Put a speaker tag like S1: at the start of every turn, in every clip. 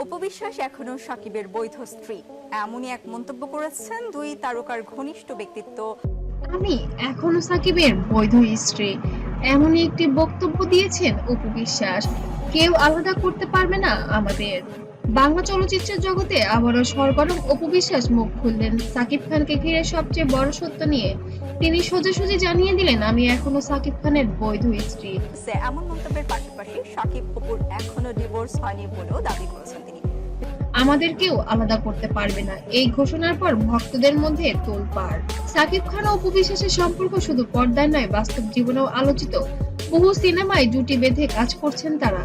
S1: অপু বিশ্বাস এখনো সাকিবের বৈধ স্ত্রী, এমনই এক মন্তব্য করেছেন দুই তারকার ঘনিষ্ঠ ব্যক্তিত্ব।
S2: আমি এখনো সাকিবের বৈধ স্ত্রী, এমনই একটি বক্তব্য দিয়েছেন অপু বিশ্বাস। কেউ আলাদা করতে পারবে না আমাদের। বাংলা চলচ্চিত্রের জগতে আবারও সরগরম অপু বিশ্বাস মুখ খুললেন সাকিব খানকে ঘিরে সবচেয়ে বড় সত্য নিয়ে। তিনি সোজাসুজি জানিয়ে দিলেন, আমি এখনো সাকিব খানের বৈধ স্ত্রী।
S1: এমন মন্তব্যের পাশাপাশি সাকিব অপুর এখনো ডিভোর্স হয়নি বলেও দাবি করেছেন তিনি।
S2: আমাদের কেউ আলাদা করতে পারবে না, এই ঘোষণার পর ভক্তদের মধ্যে তোলপাড়। সাকিব খান ও অপু বিশ্বাসের সম্পর্ক শুধু পর্দায় নয়, বাস্তব জীবনেও আলোচিত। বহু সিনেমায় জুটি বেঁধে কাজ করছেন তারা।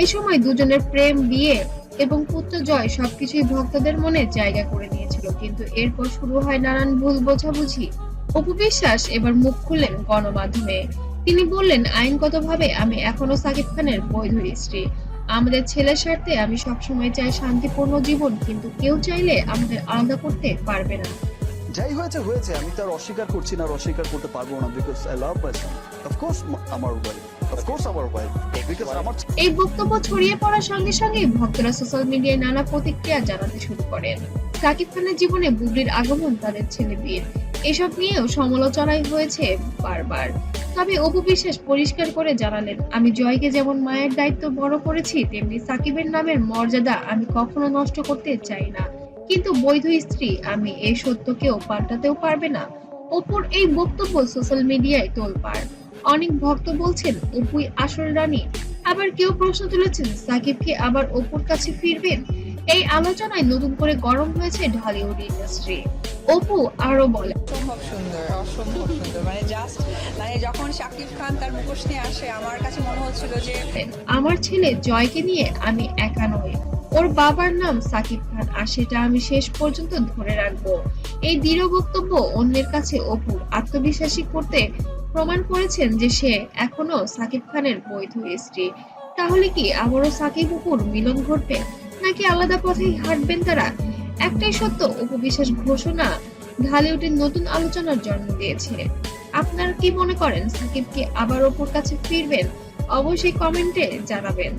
S2: এই সময় দুজনের প্রেম, বিয়ে এবং পুত্র জয় সবকিছুই ভক্তদের মনে জায়গা করে নিয়েছিল, কিন্তু এরপর শুরু হয় নানান ভুল বোঝাবুঝি। অপু বিশ্বাস এবার মুখ খুললেন গণমাধ্যমে। তিনি বললেন, আইনগতভাবে আমি এখনো সাকিব খানের বৈধ স্ত্রী। আমাদের ছেলের স্বার্থে আমি সবসময় চাই শান্তিপূর্ণ জীবন, কিন্তু কেউ চাইলে আমাদের আলাদা করতে পারবে না।
S3: যাই হয়েছে হয়েছে, আমি তার অস্বীকার করছি না, আর অস্বীকার করতে পারবো না, because I love my Son. Of course আমার ওয়াইফ, অফ কোর্স আমার ওয়াইফ, বিকজ আমার।
S2: এই বক্তব্য ছড়িয়ে পড়ার সঙ্গে সঙ্গে ভক্তরা সোশ্যাল মিডিয়ায় নানা প্রতিক্রিয়া জানাতে শুরু করেন। সাকিব খানের জীবনে বুবলির আগমন, তাদের ছেলে বিয়ে, এসব নিয়েও সমালোচনাই হয়েছে বারবার। তবে অপু বিশ্বাস পরিষ্কার করে জানালেন, আমি জয়কে যেমন মায়ের দায়িত্ব বড় করেছি, তেমনি সাকিবের নামের মর্যাদা আমি কখনো নষ্ট করতে চাই না। কিন্তু বৈধ স্ত্রী আমি, এই সত্যকেও পাল্টাতেও পারবে না। অপুর এই বক্তব্য সোশ্যাল মিডিয়ায় তোলপাড়। অনেক ভক্ত বলছেন অপুই আসল রানী, আবার কেউ প্রশ্ন তুলেছেন সাকিব কি আবার অপুর কাছে ফিরবেন। এই আলোচনায় নতুন করে গরম হয়েছে ঢালিউড ইন্ডাস্ট্রি। অপু আরো বলে,
S4: অসম্ভব সুন্দর, অসম্ভব সুন্দর, মানে যখন শাকিব খান তার মুখোশ নিয়ে আসে, আমার কাছে মনে হচ্ছিল যে
S2: আমার ছেলে জয়কে নিয়ে আমি একা নই, ওর বাবার নাম সাকিব খান, আর সেটা আমি শেষ পর্যন্ত ধরে রাখবো। এই দৃঢ় বক্তব্য অন্যের কাছে অপুর আত্মবিশ্বাসী করতে প্রমাণ করেছেন যে সে এখনো সাকিব খানের বৈধ স্ত্রী। তাহলে কি আবারও সাকিব অপুর মিলন ঘটবে, নাকি আলাদা পথেই হাঁটবেন তারা? একটাই সত্য, অপু বিশ্বাস ঘোষণা ঢালিউডের নতুন আলোচনার জন্ম দিয়েছে। আপনারা কি মনে করেন, সাকিব কি আবার অপুর কাছে ফিরবেন? অবশ্যই কমেন্টে জানাবেন।